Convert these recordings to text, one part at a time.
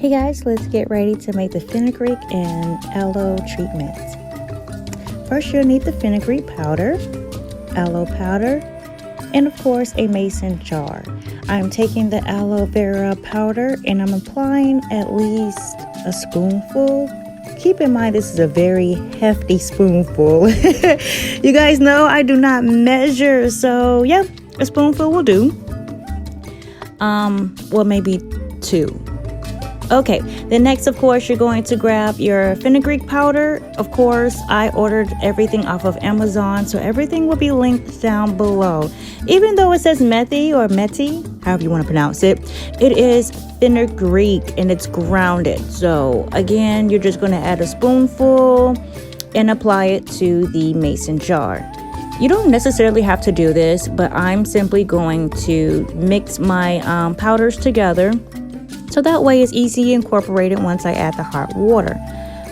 Hey guys, let's get ready to make the fenugreek and aloe treatment. First, you'll need the fenugreek powder, aloe powder, and of course a mason jar. I'm taking the aloe vera powder and I'm applying at least a spoonful. Keep in mind this is a very hefty spoonful. You guys know I do not measure, so yeah, a spoonful will do. Well, maybe 2. Okay, then next, of course, you're going to grab your fenugreek powder. Of course, I ordered everything off of Amazon, so everything will be linked down below. Even though it says Methi or Methi, however you want to pronounce it, it is fenugreek and it's grounded. So again, you're just going to add a spoonful and apply it to the mason jar. You don't necessarily have to do this, but I'm simply going to mix my powders together. So that way it's easy incorporated once I add the hot water.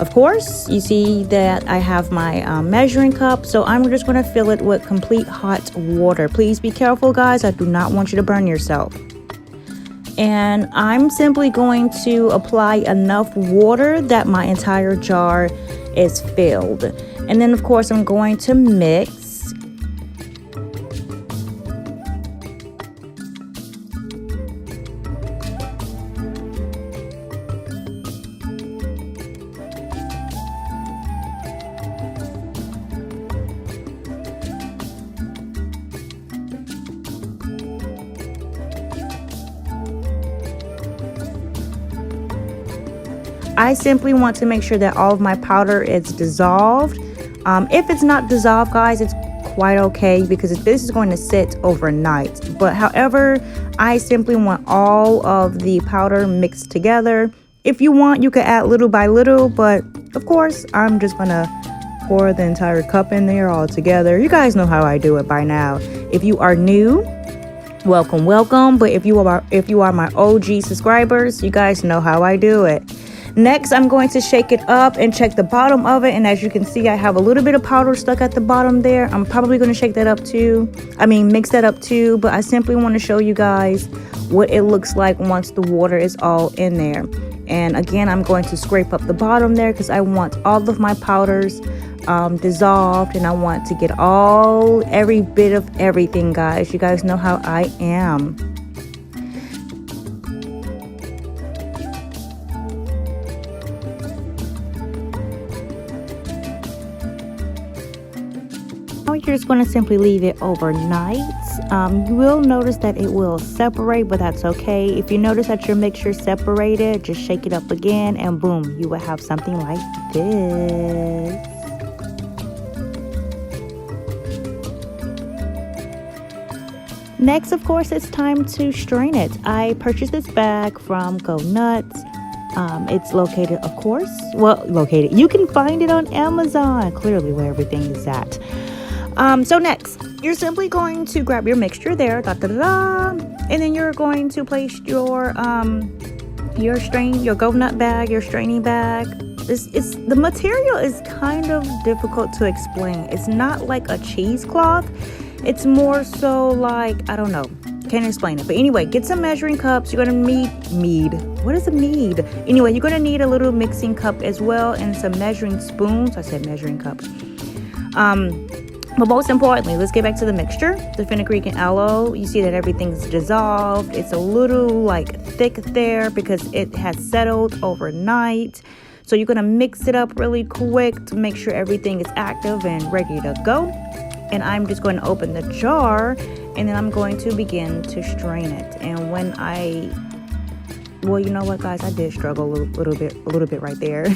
Of course, you see that I have my measuring cup, so I'm just going to fill it with complete hot water. Please be careful, guys. I do not want you to burn yourself. And I'm simply going to apply enough water that my entire jar is filled. And then, of course, I'm going to mix. I simply want to make sure that all of my powder is dissolved. If it's not dissolved, guys, it's quite okay because this is going to sit overnight. But however, I simply want all of the powder mixed together. If you want, you could add little by little, but of course, I'm just gonna pour the entire cup in there all together. You guys know how I do it by now. If you are new, welcome. But if you are my OG subscribers, you guys know how I do it. Next, I'm going to shake it up and check the bottom of it. And as you can see, I have a little bit of powder stuck at the bottom there. I'm probably going to shake that up too. Mix that up too. But I simply want to show you guys what it looks like once the water is all in there. And again, I'm going to scrape up the bottom there because I want all of my powders dissolved. And I want to get every bit of everything, guys. You guys know how I am. You're just going to simply leave it overnight. You will notice that it will separate, but that's okay. If you notice that your mixture separated, just shake it up again and boom, you will have something like this. Next, of course, it's time to strain it. I purchased this bag from Go Nuts. It's located, of course, you can find it on Amazon, clearly where everything is at. So next, you're simply going to grab your mixture there, and then you're going to place your Go Nut bag, your straining bag. The material is kind of difficult to explain. It's not like a cheesecloth. It's more so like, I don't know, can't explain it. But anyway, get some measuring cups. You're gonna need. What is a mead? Anyway, you're gonna need a little mixing cup as well and some measuring spoons. I said measuring cup. But most importantly, let's get back to the mixture. The fenugreek and aloe, you see that everything's dissolved. It's a little thick there because it has settled overnight. So you're gonna mix it up really quick to make sure everything is active and ready to go. And I'm just going to open the jar and then I'm going to begin to strain it. And well, you know what, guys, I did struggle a little bit right there.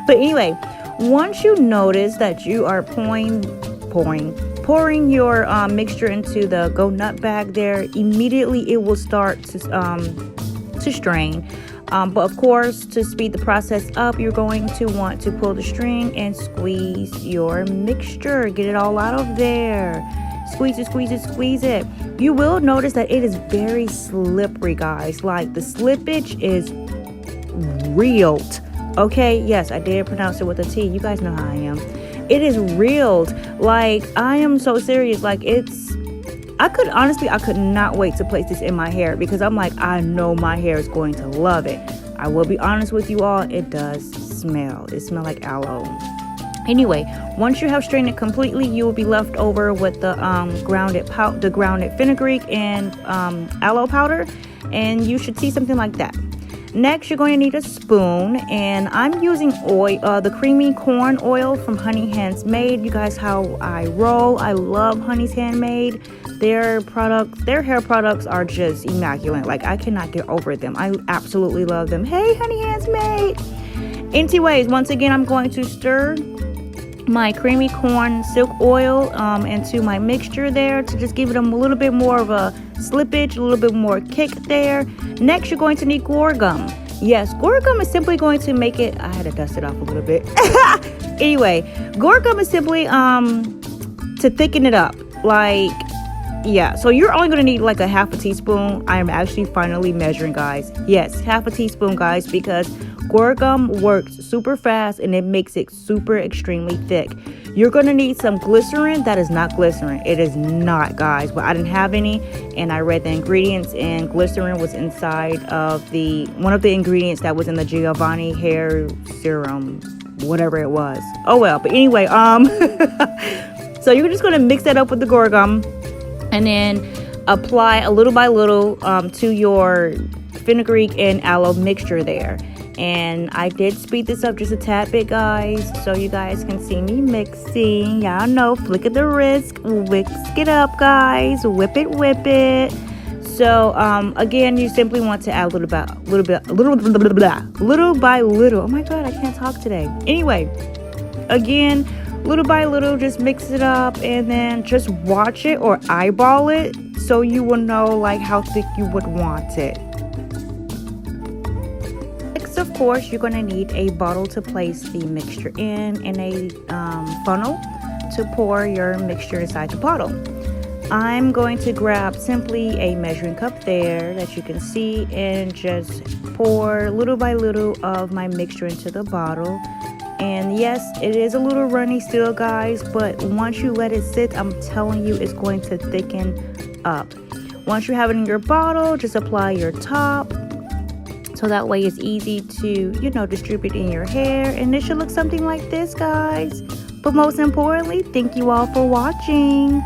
But anyway, once you notice that you are pouring your mixture into the Go Nut bag there, immediately it will start to strain. But of course, to speed the process up, you're going to want to pull the string and squeeze your mixture. Get it all out of there. Squeeze it. You will notice that it is very slippery, guys. Like, the slippage is reeled. Okay, yes, I did pronounce it with a T. You guys know how I am. It is reeled. Like, I am so serious. Like, I could not wait to place this in my hair because I'm like, I know my hair is going to love it. I will be honest with you all, it does smell. It smells like aloe. Anyway, once you have strained it completely, you will be left over with the grounded fenugreek and aloe powder, and you should see something like that. Next, you're going to need a spoon, and I'm using oil, the creamy corn oil from Honey Handmade. You guys, how I roll. I love Honey's Handmade. Their hair products are just immaculate. Like, I cannot get over them. I absolutely love them. Hey, Honey Handmade. Anyways, once again, I'm going to stir my creamy corn silk oil into my mixture there to just give it a little bit more of a slippage, a little bit more kick there. Next, you're going to need Guar gum. Yes, Guar gum is simply going to make it, I had to dust it off a little bit. Anyway, Guar gum is simply to thicken it up. Like, yeah, so you're only going to need like a half a teaspoon. I am actually finally measuring, guys. Yes, half a teaspoon, guys, because Guar gum works super fast and it makes it super extremely thick. You're going to need some glycerin. That is not glycerin. It is not, guys, but I didn't have any, and I read the ingredients, and glycerin was inside of one of the ingredients that was in the Giovanni hair serum, whatever it was. Oh well, but anyway, so you're just going to mix that up with the Guar gum and then apply a little by little to your fenugreek and aloe mixture there. And I did speed this up just a tad bit, guys, so you guys can see me mixing. Y'all know, flick of the wrist, whisk it up, guys, whip it. So again, you simply want to add little by little. Oh my god, I can't talk today. Anyway, again, little by little, just mix it up, and then just watch it or eyeball it so you will know like how thick you would want it. Of course, you're going to need a bottle to place the mixture in, and a funnel to pour your mixture inside the bottle. I'm going to grab simply a measuring cup there that you can see and just pour little by little of my mixture into the bottle. And yes, it is a little runny still, guys, but once you let it sit, I'm telling you, it's going to thicken up. Once you have it in your bottle, just apply your top, so that way it's easy to, distribute in your hair. And it should look something like this, guys. But most importantly, thank you all for watching.